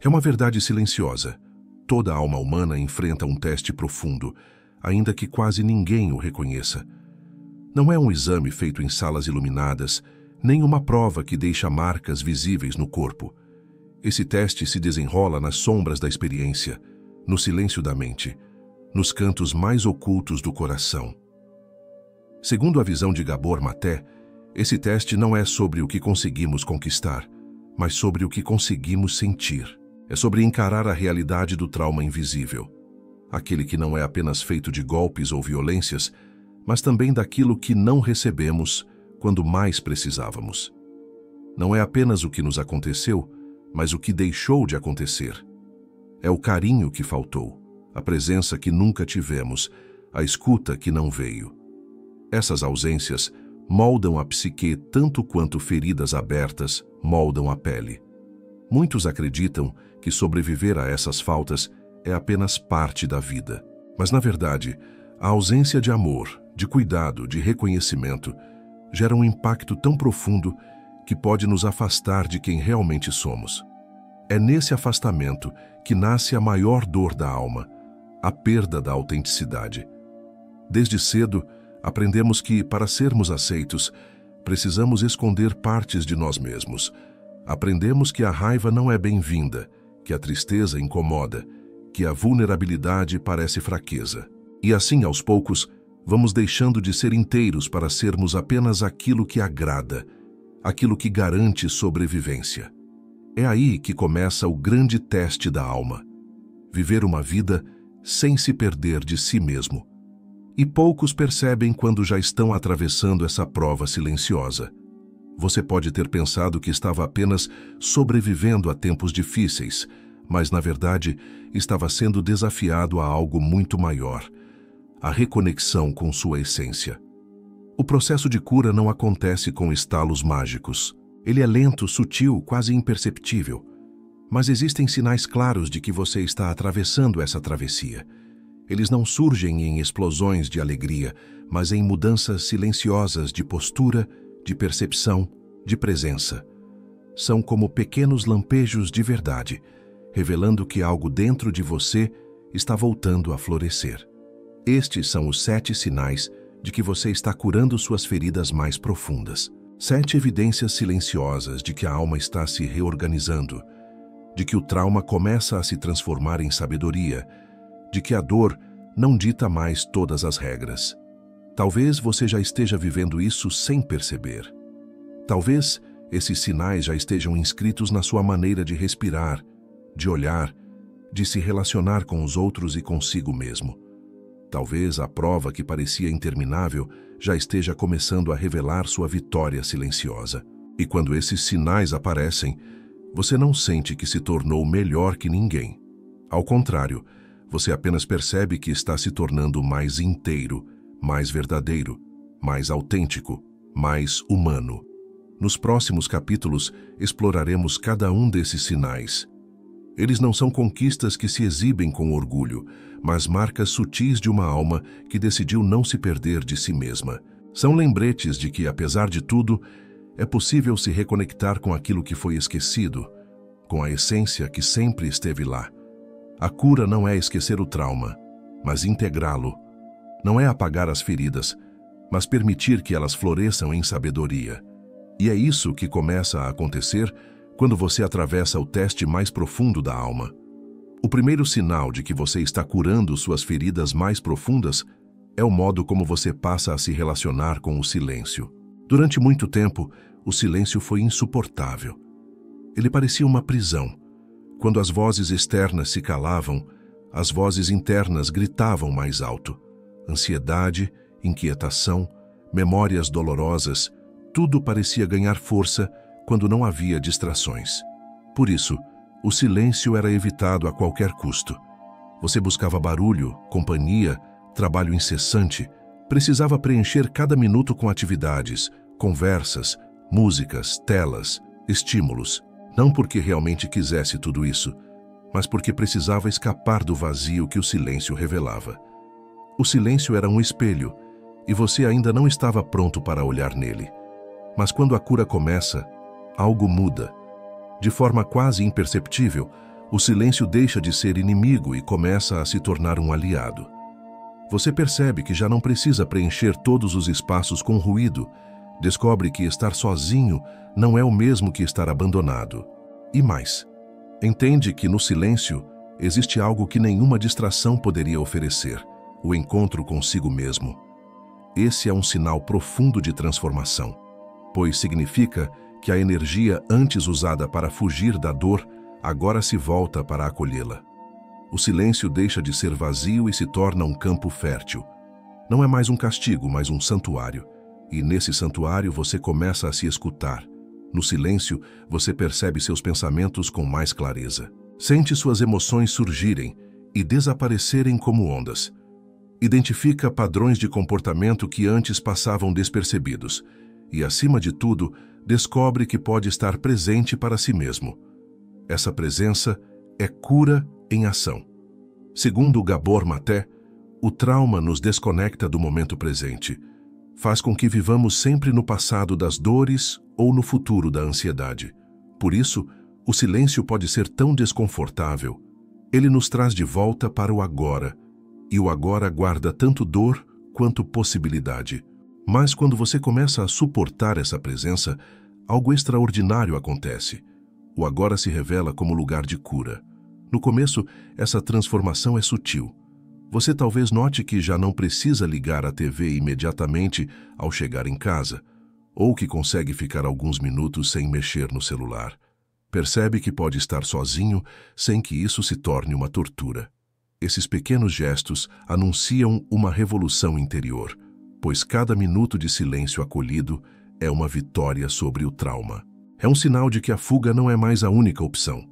É uma verdade silenciosa. Toda alma humana enfrenta um teste profundo, ainda que quase ninguém o reconheça. Não é um exame feito em salas iluminadas, nem uma prova que deixa marcas visíveis no corpo. Esse teste se desenrola nas sombras da experiência, no silêncio da mente, nos cantos mais ocultos do coração. Segundo a visão de Gabor Maté, esse teste não é sobre o que conseguimos conquistar, mas sobre o que conseguimos sentir. É sobre encarar a realidade do trauma invisível, aquele que não é apenas feito de golpes ou violências, mas também daquilo que não recebemos quando mais precisávamos. Não é apenas o que nos aconteceu, mas o que deixou de acontecer. É o carinho que faltou, a presença que nunca tivemos, a escuta que não veio. Essas ausências moldam a psique tanto quanto feridas abertas moldam a pele. Muitos acreditam que sobreviver a essas faltas é apenas parte da vida. Mas, na verdade, a ausência de amor, de cuidado, de reconhecimento, gera um impacto tão profundo que pode nos afastar de quem realmente somos. É nesse afastamento que nasce a maior dor da alma, a perda da autenticidade. Desde cedo, aprendemos que, para sermos aceitos, precisamos esconder partes de nós mesmos. Aprendemos que a raiva não é bem-vinda, que a tristeza incomoda, que a vulnerabilidade parece fraqueza. E assim, aos poucos, vamos deixando de ser inteiros para sermos apenas aquilo que agrada, aquilo que garante sobrevivência. É aí que começa o grande teste da alma: viver uma vida sem se perder de si mesmo. E poucos percebem quando já estão atravessando essa prova silenciosa. Você pode ter pensado que estava apenas sobrevivendo a tempos difíceis, mas, na verdade, estava sendo desafiado a algo muito maior: a reconexão com sua essência. O processo de cura não acontece com estalos mágicos. Ele é lento, sutil, quase imperceptível. Mas existem sinais claros de que você está atravessando essa travessia. Eles não surgem em explosões de alegria, mas em mudanças silenciosas de postura, de percepção, de presença. São como pequenos lampejos de verdade, revelando que algo dentro de você está voltando a florescer. Estes são os 7 sinais de que você está curando suas feridas mais profundas. 7 evidências silenciosas de que a alma está se reorganizando, de que o trauma começa a se transformar em sabedoria, de que a dor não dita mais todas as regras. Talvez você já esteja vivendo isso sem perceber. Talvez esses sinais já estejam inscritos na sua maneira de respirar, de olhar, de se relacionar com os outros e consigo mesmo. Talvez a prova que parecia interminável já esteja começando a revelar sua vitória silenciosa. E quando esses sinais aparecem, você não sente que se tornou melhor que ninguém. Ao contrário, você apenas percebe que está se tornando mais inteiro, mais verdadeiro, mais autêntico, mais humano. Nos próximos capítulos, exploraremos cada um desses sinais. Eles não são conquistas que se exibem com orgulho, mas marcas sutis de uma alma que decidiu não se perder de si mesma. São lembretes de que, apesar de tudo, é possível se reconectar com aquilo que foi esquecido, com a essência que sempre esteve lá. A cura não é esquecer o trauma, mas integrá-lo. Não é apagar as feridas, mas permitir que elas floresçam em sabedoria. E é isso que começa a acontecer quando você atravessa o teste mais profundo da alma. O primeiro sinal de que você está curando suas feridas mais profundas é o modo como você passa a se relacionar com o silêncio. Durante muito tempo, o silêncio foi insuportável. Ele parecia uma prisão. Quando as vozes externas se calavam, as vozes internas gritavam mais alto. Ansiedade, inquietação, memórias dolorosas, tudo parecia ganhar força quando não havia distrações. Por isso, o silêncio era evitado a qualquer custo. Você buscava barulho, companhia, trabalho incessante, precisava preencher cada minuto com atividades, conversas, músicas, telas, estímulos. Não porque realmente quisesse tudo isso, mas porque precisava escapar do vazio que o silêncio revelava. O silêncio era um espelho, e você ainda não estava pronto para olhar nele. Mas quando a cura começa, algo muda. De forma quase imperceptível, O silêncio deixa de ser inimigo e começa a se tornar um aliado. Você percebe que já não precisa preencher todos os espaços com ruído. Descobre que estar sozinho não é o mesmo que estar abandonado. E mais, entende que no silêncio existe algo que nenhuma distração poderia oferecer: o encontro consigo mesmo. Esse é um sinal profundo de transformação, pois significa que a energia antes usada para fugir da dor agora se volta para acolhê-la. O silêncio deixa de ser vazio e se torna um campo fértil. Não é mais um castigo, mas um santuário. E nesse santuário você começa a se escutar. No silêncio, você percebe seus pensamentos com mais clareza. Sente suas emoções surgirem e desaparecerem como ondas. Identifica padrões de comportamento que antes passavam despercebidos. E, acima de tudo, descobre que pode estar presente para si mesmo. Essa presença é cura em ação. Segundo Gabor Maté, o trauma nos desconecta do momento presente. Faz com que vivamos sempre no passado das dores ou no futuro da ansiedade. Por isso, o silêncio pode ser tão desconfortável. Ele nos traz de volta para o agora, e o agora guarda tanto dor quanto possibilidade. Mas quando você começa a suportar essa presença, algo extraordinário acontece. O agora se revela como lugar de cura. No começo, essa transformação é sutil. Você talvez note que já não precisa ligar a TV imediatamente ao chegar em casa, ou que consegue ficar alguns minutos sem mexer no celular. Percebe que pode estar sozinho sem que isso se torne uma tortura. Esses pequenos gestos anunciam uma revolução interior, pois cada minuto de silêncio acolhido é uma vitória sobre o trauma. É um sinal de que a fuga não é mais a única opção.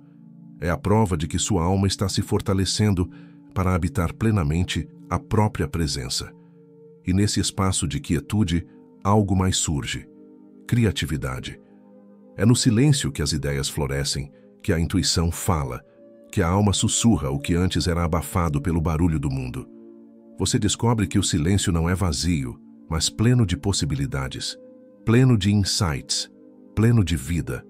É a prova de que sua alma está se fortalecendo para habitar plenamente a própria presença. E nesse espaço de quietude, algo mais surge: criatividade. É no silêncio que as ideias florescem, que a intuição fala, que a alma sussurra o que antes era abafado pelo barulho do mundo. Você descobre que o silêncio não é vazio, mas pleno de possibilidades, pleno de insights, pleno de vida.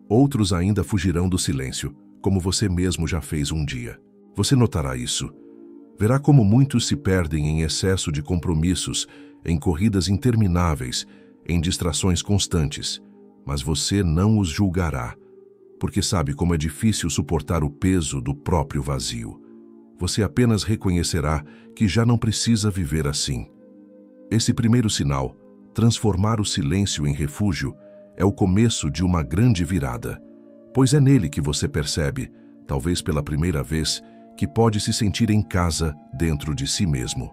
Outros ainda fugirão do silêncio, como você mesmo já fez um dia. Você notará isso. Verá como muitos se perdem em excesso de compromissos, em corridas intermináveis, em distrações constantes. Mas você não os julgará, porque sabe como é difícil suportar o peso do próprio vazio. Você apenas reconhecerá que já não precisa viver assim. Esse primeiro sinal, transformar o silêncio em refúgio, é o começo de uma grande virada, pois é nele que você percebe, talvez pela primeira vez, que pode se sentir em casa dentro de si mesmo.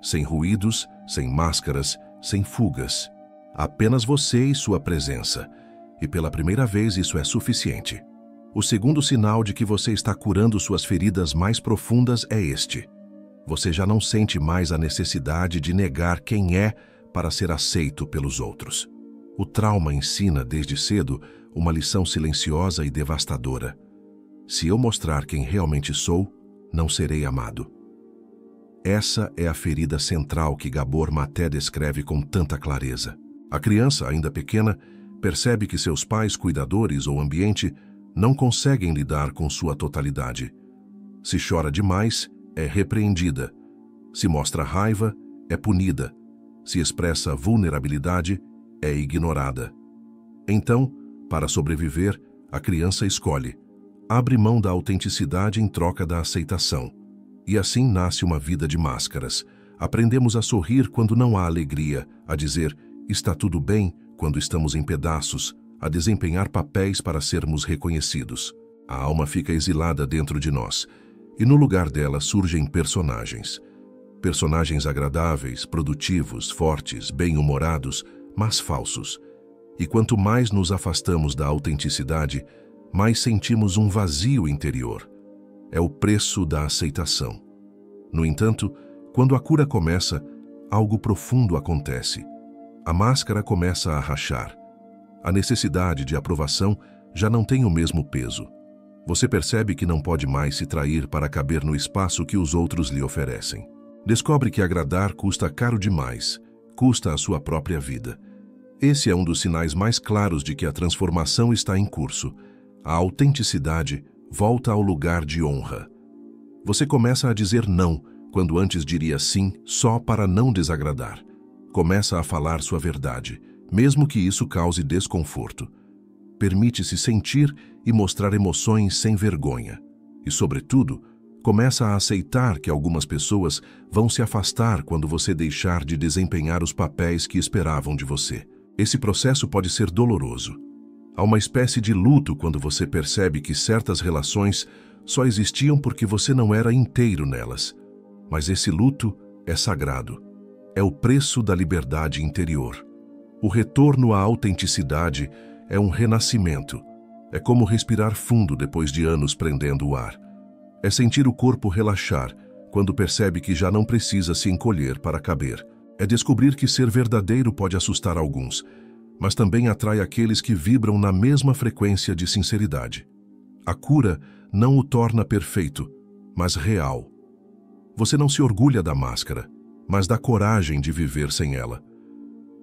Sem ruídos, sem máscaras, sem fugas. Apenas você e sua presença. E pela primeira vez isso é suficiente. O segundo sinal de que você está curando suas feridas mais profundas é este: você já não sente mais a necessidade de negar quem é para ser aceito pelos outros. O trauma ensina desde cedo uma lição silenciosa e devastadora. Se eu mostrar quem realmente sou, não serei amado. Essa é a ferida central que Gabor Maté descreve com tanta clareza. A criança, ainda pequena, percebe que seus pais, cuidadores ou ambiente não conseguem lidar com sua totalidade. Se chora demais, é repreendida. Se mostra raiva, é punida. Se expressa vulnerabilidade, é ignorada. Então, para sobreviver, a criança escolhe: abre mão da autenticidade em troca da aceitação. E assim nasce uma vida de máscaras. Aprendemos a sorrir quando não há alegria, a dizer "está tudo bem" quando estamos em pedaços, a desempenhar papéis para sermos reconhecidos. A alma fica exilada dentro de nós, e no lugar dela surgem personagens. Personagens agradáveis, produtivos, fortes, bem-humorados, mas falsos. E quanto mais nos afastamos da autenticidade, mais sentimos um vazio interior. É o preço da aceitação. No entanto, quando a cura começa, algo profundo acontece. A máscara começa a rachar. A necessidade de aprovação já não tem o mesmo peso. Você percebe que não pode mais se trair para caber no espaço que os outros lhe oferecem. Descobre que agradar custa caro demais, custa a sua própria vida. Esse é um dos sinais mais claros de que a transformação está em curso. A autenticidade, volta ao lugar de honra. Você começa a dizer não, quando antes diria sim só para não desagradar. Começa a falar sua verdade, mesmo que isso cause desconforto. Permite-se sentir e mostrar emoções sem vergonha. E, sobretudo, começa a aceitar que algumas pessoas vão se afastar quando você deixar de desempenhar os papéis que esperavam de você. Esse processo pode ser doloroso. Há uma espécie de luto quando você percebe que certas relações só existiam porque você não era inteiro nelas. Mas esse luto é sagrado. É o preço da liberdade interior. O retorno à autenticidade é um renascimento. É como respirar fundo depois de anos prendendo o ar. É sentir o corpo relaxar quando percebe que já não precisa se encolher para caber. É descobrir que ser verdadeiro pode assustar alguns, mas também atrai aqueles que vibram na mesma frequência de sinceridade. A cura não o torna perfeito, mas real. Você não se orgulha da máscara, mas da coragem de viver sem ela.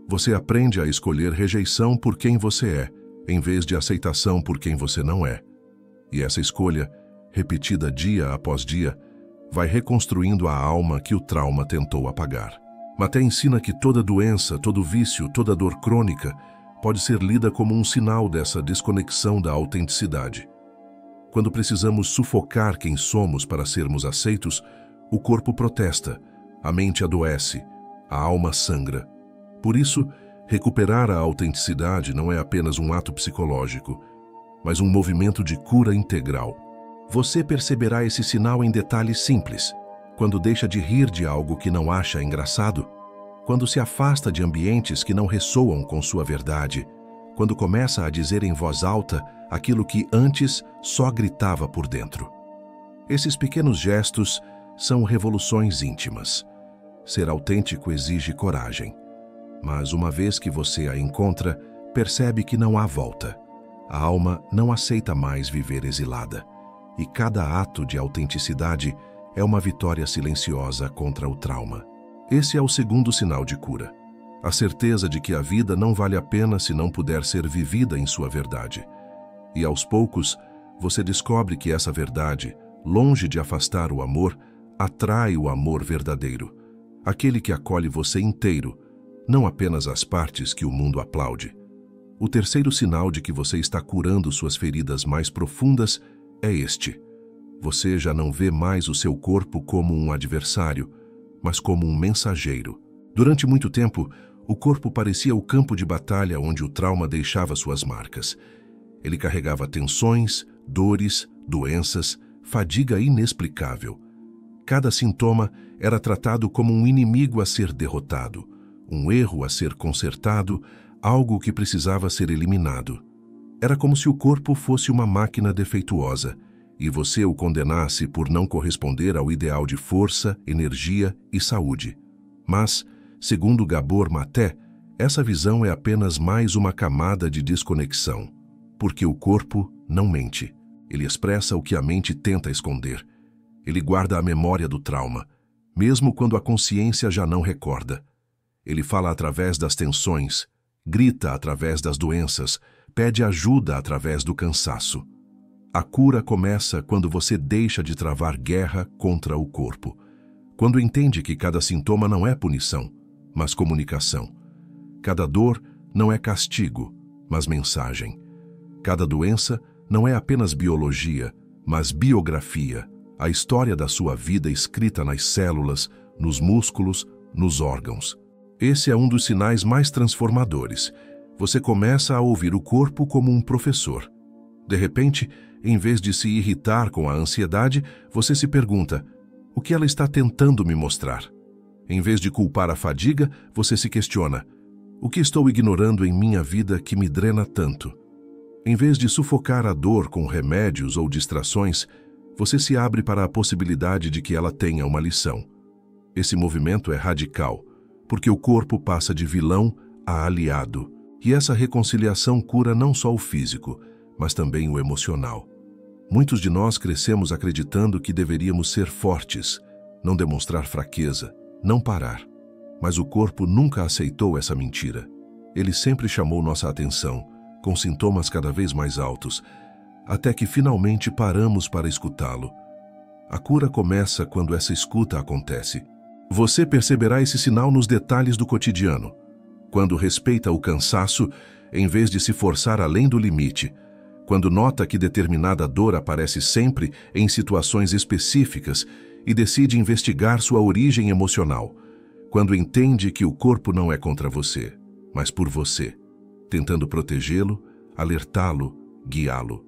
Você aprende a escolher rejeição por quem você é, em vez de aceitação por quem você não é. E essa escolha, repetida dia após dia, vai reconstruindo a alma que o trauma tentou apagar. Maté ensina que toda doença, todo vício, toda dor crônica pode ser lida como um sinal dessa desconexão da autenticidade. Quando precisamos sufocar quem somos para sermos aceitos, o corpo protesta, a mente adoece, a alma sangra. Por isso, recuperar a autenticidade não é apenas um ato psicológico, mas um movimento de cura integral. Você perceberá esse sinal em detalhes simples, quando deixa de rir de algo que não acha engraçado, quando se afasta de ambientes que não ressoam com sua verdade, quando começa a dizer em voz alta aquilo que antes só gritava por dentro. Esses pequenos gestos são revoluções íntimas. Ser autêntico exige coragem, mas uma vez que você a encontra, percebe que não há volta. A alma não aceita mais viver exilada, e cada ato de autenticidade é uma vitória silenciosa contra o trauma. Esse é o segundo sinal de cura. A certeza de que a vida não vale a pena se não puder ser vivida em sua verdade. E aos poucos, você descobre que essa verdade, longe de afastar o amor, atrai o amor verdadeiro. Aquele que acolhe você inteiro, não apenas as partes que o mundo aplaude. O terceiro sinal de que você está curando suas feridas mais profundas é este. Você já não vê mais o seu corpo como um adversário, mas como um mensageiro. Durante muito tempo, o corpo parecia o campo de batalha onde o trauma deixava suas marcas. Ele carregava tensões, dores, doenças, fadiga inexplicável. Cada sintoma era tratado como um inimigo a ser derrotado, um erro a ser consertado, algo que precisava ser eliminado. Era como se o corpo fosse uma máquina defeituosa, e você o condenasse por não corresponder ao ideal de força, energia e saúde. Mas, segundo Gabor Maté, essa visão é apenas mais uma camada de desconexão, porque o corpo não mente. Ele expressa o que a mente tenta esconder. Ele guarda a memória do trauma, mesmo quando a consciência já não recorda. Ele fala através das tensões, grita através das doenças, pede ajuda através do cansaço. A cura começa quando você deixa de travar guerra contra o corpo. Quando entende que cada sintoma não é punição, mas comunicação. Cada dor não é castigo, mas mensagem. Cada doença não é apenas biologia, mas biografia, a história da sua vida escrita nas células, nos músculos, nos órgãos. Esse é um dos sinais mais transformadores. Você começa a ouvir o corpo como um professor. De repente, em vez de se irritar com a ansiedade, você se pergunta: o que ela está tentando me mostrar? Em vez de culpar a fadiga, você se questiona: o que estou ignorando em minha vida que me drena tanto? Em vez de sufocar a dor com remédios ou distrações, você se abre para a possibilidade de que ela tenha uma lição. Esse movimento é radical, porque o corpo passa de vilão a aliado. E essa reconciliação cura não só o físico, mas também o emocional. Muitos de nós crescemos acreditando que deveríamos ser fortes, não demonstrar fraqueza, não parar. Mas o corpo nunca aceitou essa mentira. Ele sempre chamou nossa atenção, com sintomas cada vez mais altos. até que finalmente paramos para escutá-lo. A cura começa quando essa escuta acontece. Você perceberá esse sinal nos detalhes do cotidiano, quando respeita o cansaço em vez de se forçar além do limite, quando nota que determinada dor aparece sempre em situações específicas e decide investigar sua origem emocional, quando entende que o corpo não é contra você, mas por você, tentando protegê-lo, alertá-lo, guiá-lo.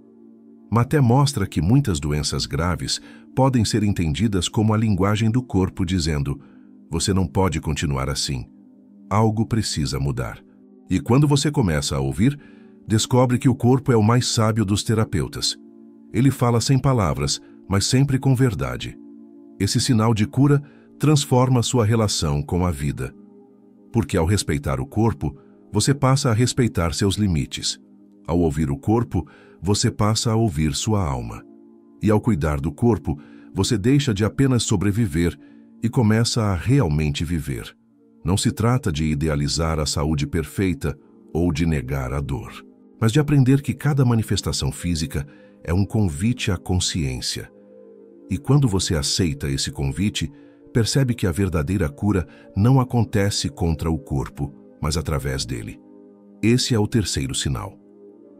Maté mostra que muitas doenças graves podem ser entendidas como a linguagem do corpo dizendo: você não pode continuar assim. Algo precisa mudar. E quando você começa a ouvir, descobre que o corpo é o mais sábio dos terapeutas. Ele fala sem palavras, mas sempre com verdade. Esse sinal de cura transforma sua relação com a vida. Porque ao respeitar o corpo, você passa a respeitar seus limites. Ao ouvir o corpo, você passa a ouvir sua alma. E ao cuidar do corpo, você deixa de apenas sobreviver e começa a realmente viver. Não se trata de idealizar a saúde perfeita ou de negar a dor, mas de aprender que cada manifestação física é um convite à consciência. E quando você aceita esse convite, percebe que a verdadeira cura não acontece contra o corpo, mas através dele. Esse é o terceiro sinal.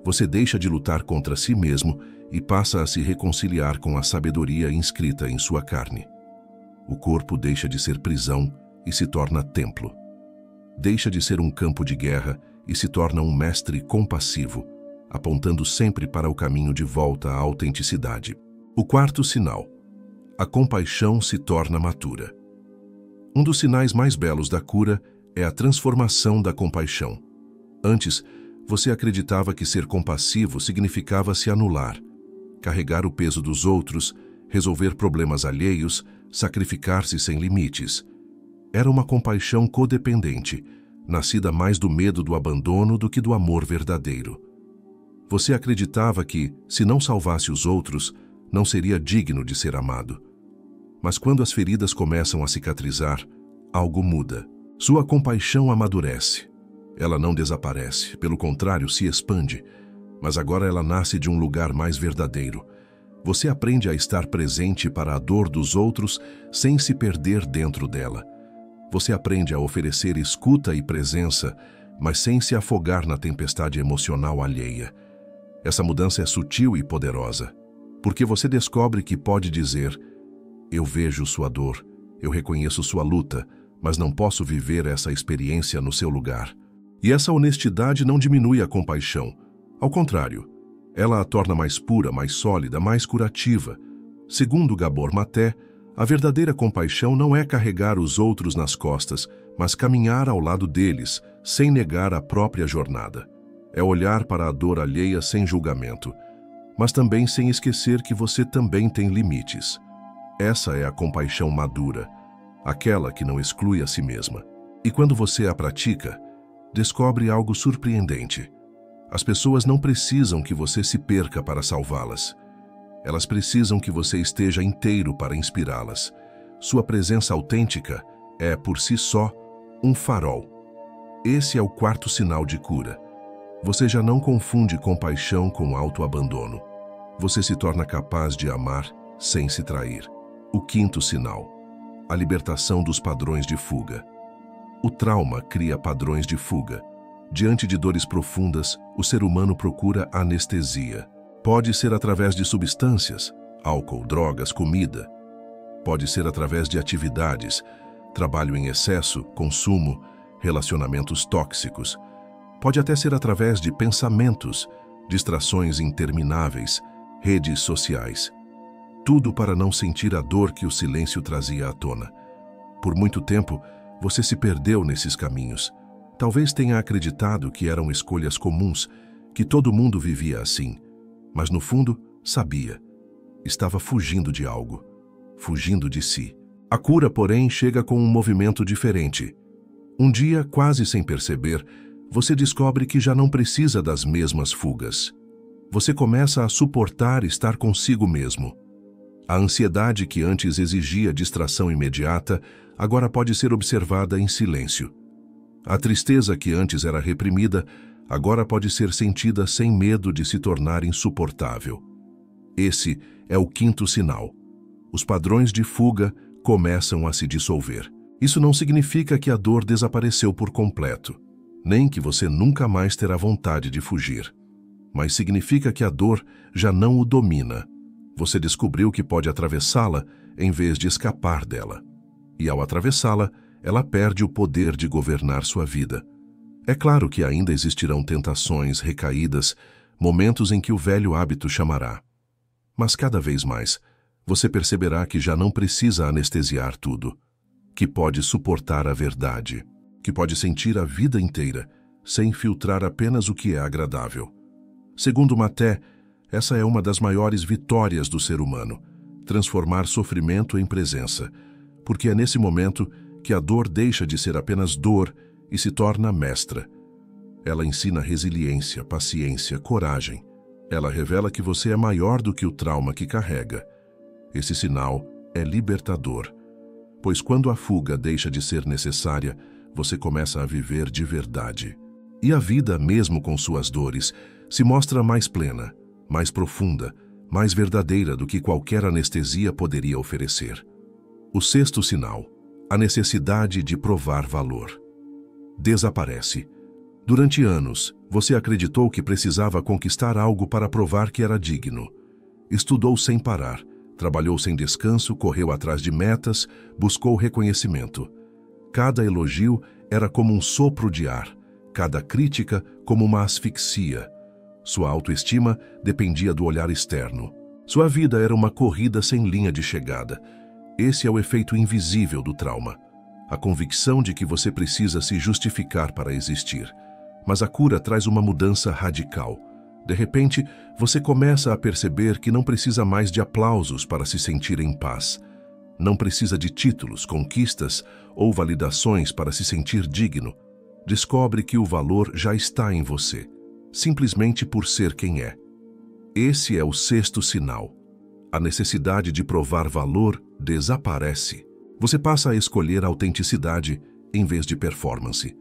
Você deixa de lutar contra si mesmo e passa a se reconciliar com a sabedoria inscrita em sua carne. O corpo deixa de ser prisão e se torna templo. Deixa de ser um campo de guerra e se torna um mestre compassivo, apontando sempre para o caminho de volta à autenticidade. O quarto sinal. A compaixão se torna matura. Um dos sinais mais belos da cura é a transformação da compaixão. Antes, você acreditava que ser compassivo significava se anular, carregar o peso dos outros, resolver problemas alheios, sacrificar-se sem limites. Era uma compaixão codependente, nascida mais do medo do abandono do que do amor verdadeiro. Você acreditava que, se não salvasse os outros, não seria digno de ser amado. Mas quando as feridas começam a cicatrizar, algo muda. Sua compaixão amadurece. Ela não desaparece, pelo contrário, se expande. Mas agora ela nasce de um lugar mais verdadeiro. Você aprende a estar presente para a dor dos outros sem se perder dentro dela. Você aprende a oferecer escuta e presença, mas sem se afogar na tempestade emocional alheia. Essa mudança é sutil e poderosa, porque você descobre que pode dizer: eu vejo sua dor, eu reconheço sua luta, mas não posso viver essa experiência no seu lugar. E essa honestidade não diminui a compaixão. Ao contrário, ela a torna mais pura, mais sólida, mais curativa. Segundo Gabor Maté, a verdadeira compaixão não é carregar os outros nas costas, mas caminhar ao lado deles, sem negar a própria jornada. É olhar para a dor alheia sem julgamento, mas também sem esquecer que você também tem limites. Essa é a compaixão madura, aquela que não exclui a si mesma. E quando você a pratica, descobre algo surpreendente. As pessoas não precisam que você se perca para salvá-las. Elas precisam que você esteja inteiro para inspirá-las. Sua presença autêntica é, por si só, um farol. Esse é o quarto sinal de cura. Você já não confunde compaixão com autoabandono. Você se torna capaz de amar sem se trair. O quinto sinal. A libertação dos padrões de fuga. O trauma cria padrões de fuga. Diante de dores profundas, o ser humano procura anestesia. Pode ser através de substâncias, álcool, drogas, comida. Pode ser através de atividades, trabalho em excesso, consumo, relacionamentos tóxicos. Pode até ser através de pensamentos, distrações intermináveis, redes sociais. Tudo para não sentir a dor que o silêncio trazia à tona. Por muito tempo, você se perdeu nesses caminhos. Talvez tenha acreditado que eram escolhas comuns, que todo mundo vivia assim. Mas no fundo, sabia. Estava fugindo de algo. Fugindo de si. A cura, porém, chega com um movimento diferente. Um dia, quase sem perceber, você descobre que já não precisa das mesmas fugas. Você começa a suportar estar consigo mesmo. A ansiedade que antes exigia distração imediata, agora pode ser observada em silêncio. A tristeza que antes era reprimida, agora pode ser sentida sem medo de se tornar insuportável. Esse é o quinto sinal. Os padrões de fuga começam a se dissolver. Isso não significa que a dor desapareceu por completo, nem que você nunca mais terá vontade de fugir. Mas significa que a dor já não o domina. Você descobriu que pode atravessá-la em vez de escapar dela. E ao atravessá-la, ela perde o poder de governar sua vida. É claro que ainda existirão tentações, recaídas, momentos em que o velho hábito chamará. Mas cada vez mais, você perceberá que já não precisa anestesiar tudo, que pode suportar a verdade, que pode sentir a vida inteira, sem filtrar apenas o que é agradável. Segundo Maté, essa é uma das maiores vitórias do ser humano, transformar sofrimento em presença, porque é nesse momento que a dor deixa de ser apenas dor e se torna mestra. Ela ensina resiliência, paciência, coragem. Ela revela que você é maior do que o trauma que carrega. Esse sinal é libertador, pois quando a fuga deixa de ser necessária, você começa a viver de verdade. E a vida, mesmo com suas dores, se mostra mais plena, mais profunda, mais verdadeira do que qualquer anestesia poderia oferecer. O sexto sinal, a necessidade de provar valor. Desaparece. Durante anos, você acreditou que precisava conquistar algo para provar que era digno. Estudou sem parar, trabalhou sem descanso, correu atrás de metas, buscou reconhecimento. Cada elogio era como um sopro de ar, cada crítica como uma asfixia. Sua autoestima dependia do olhar externo. Sua vida era uma corrida sem linha de chegada. Esse é o efeito invisível do trauma. A convicção de que você precisa se justificar para existir. Mas a cura traz uma mudança radical. De repente, você começa a perceber que não precisa mais de aplausos para se sentir em paz. Não precisa de títulos, conquistas ou validações para se sentir digno. Descobre que o valor já está em você, simplesmente por ser quem é. Esse é o sexto sinal. A necessidade de provar valor desaparece. Você passa a escolher autenticidade em vez de performance.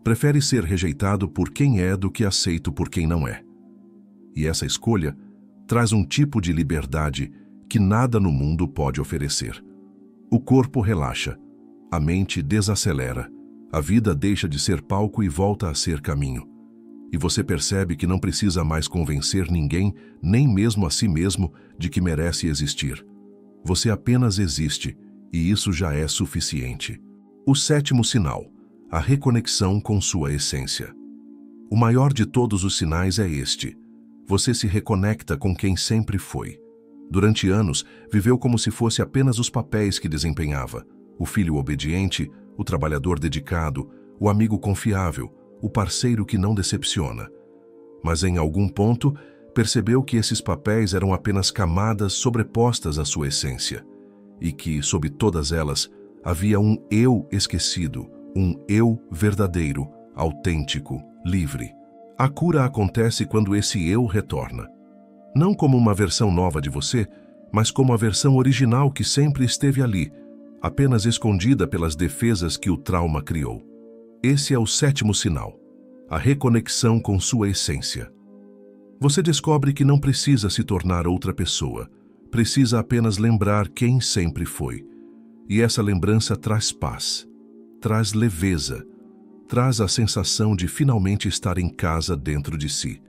Prefere ser rejeitado por quem é do que aceito por quem não é. E essa escolha traz um tipo de liberdade que nada no mundo pode oferecer. O corpo relaxa, a mente desacelera, a vida deixa de ser palco e volta a ser caminho. E você percebe que não precisa mais convencer ninguém, nem mesmo a si mesmo, de que merece existir. Você apenas existe, e isso já é suficiente. O sétimo sinal, a reconexão com sua essência. O maior de todos os sinais é este. Você se reconecta com quem sempre foi. Durante anos, viveu como se fosse apenas os papéis que desempenhava. O filho obediente, o trabalhador dedicado, o amigo confiável, o parceiro que não decepciona. Mas em algum ponto, percebeu que esses papéis eram apenas camadas sobrepostas à sua essência. E que, sob todas elas, havia um eu esquecido, um eu verdadeiro, autêntico, livre. A cura acontece quando esse eu retorna. Não como uma versão nova de você, mas como a versão original que sempre esteve ali, apenas escondida pelas defesas que o trauma criou. Esse é o sétimo sinal, a reconexão com sua essência. Você descobre que não precisa se tornar outra pessoa, precisa apenas lembrar quem sempre foi. E essa lembrança traz paz, traz leveza, traz a sensação de finalmente estar em casa dentro de si.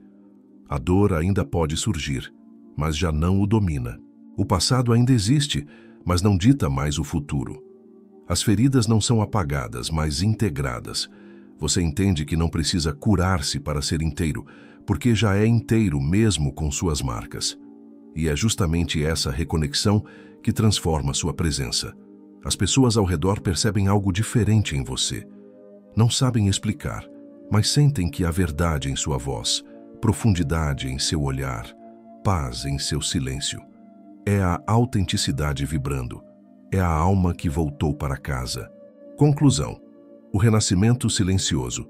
A dor ainda pode surgir, mas já não o domina. O passado ainda existe, mas não dita mais o futuro. As feridas não são apagadas, mas integradas. Você entende que não precisa curar-se para ser inteiro, porque já é inteiro mesmo com suas marcas. E é justamente essa reconexão que transforma sua presença. As pessoas ao redor percebem algo diferente em você. Não sabem explicar, mas sentem que há verdade em sua voz, profundidade em seu olhar, paz em seu silêncio. É a autenticidade vibrando. É a alma que voltou para casa. Conclusão. O renascimento silencioso.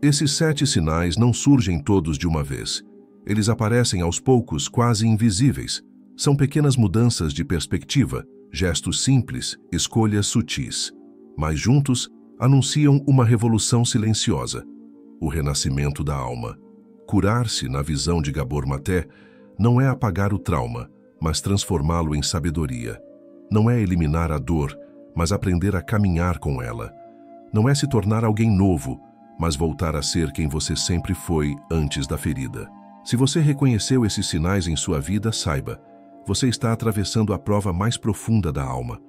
Esses 7 sinais não surgem todos de uma vez. Eles aparecem aos poucos, quase invisíveis. São pequenas mudanças de perspectiva, gestos simples, escolhas sutis. Mas juntos, anunciam uma revolução silenciosa. o renascimento da alma. Curar-se, na visão de Gabor Maté, não é apagar o trauma, mas transformá-lo em sabedoria. Não é eliminar a dor, mas aprender a caminhar com ela. Não é se tornar alguém novo, mas voltar a ser quem você sempre foi antes da ferida. Se você reconheceu esses sinais em sua vida, saiba, você está atravessando a prova mais profunda da alma.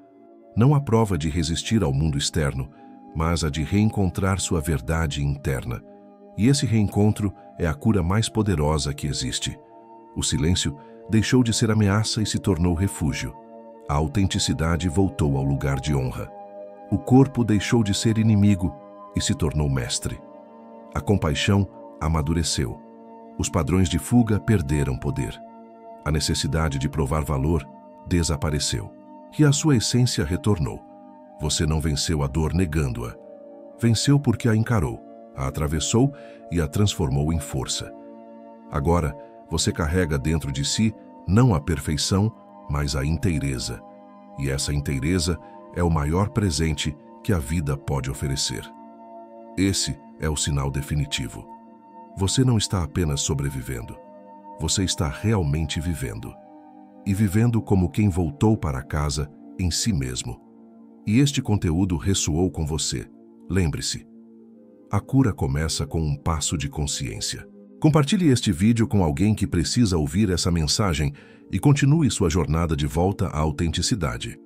Não a prova de resistir ao mundo externo, mas a de reencontrar sua verdade interna. E esse reencontro é a cura mais poderosa que existe. O silêncio deixou de ser ameaça e se tornou refúgio. A autenticidade voltou ao lugar de honra. O corpo deixou de ser inimigo e se tornou mestre. A compaixão amadureceu. Os padrões de fuga perderam poder. A necessidade de provar valor desapareceu. E a sua essência retornou. Você não venceu a dor negando-a. Venceu porque a encarou, a atravessou e a transformou em força. Agora, você carrega dentro de si não a perfeição, mas a inteireza. E essa inteireza é o maior presente que a vida pode oferecer. Esse é o sinal definitivo. Você não está apenas sobrevivendo. Você está realmente vivendo. E vivendo como quem voltou para casa em si mesmo. E este conteúdo ressoou com você. Lembre-se, a cura começa com um passo de consciência. Compartilhe este vídeo com alguém que precisa ouvir essa mensagem e continue sua jornada de volta à autenticidade.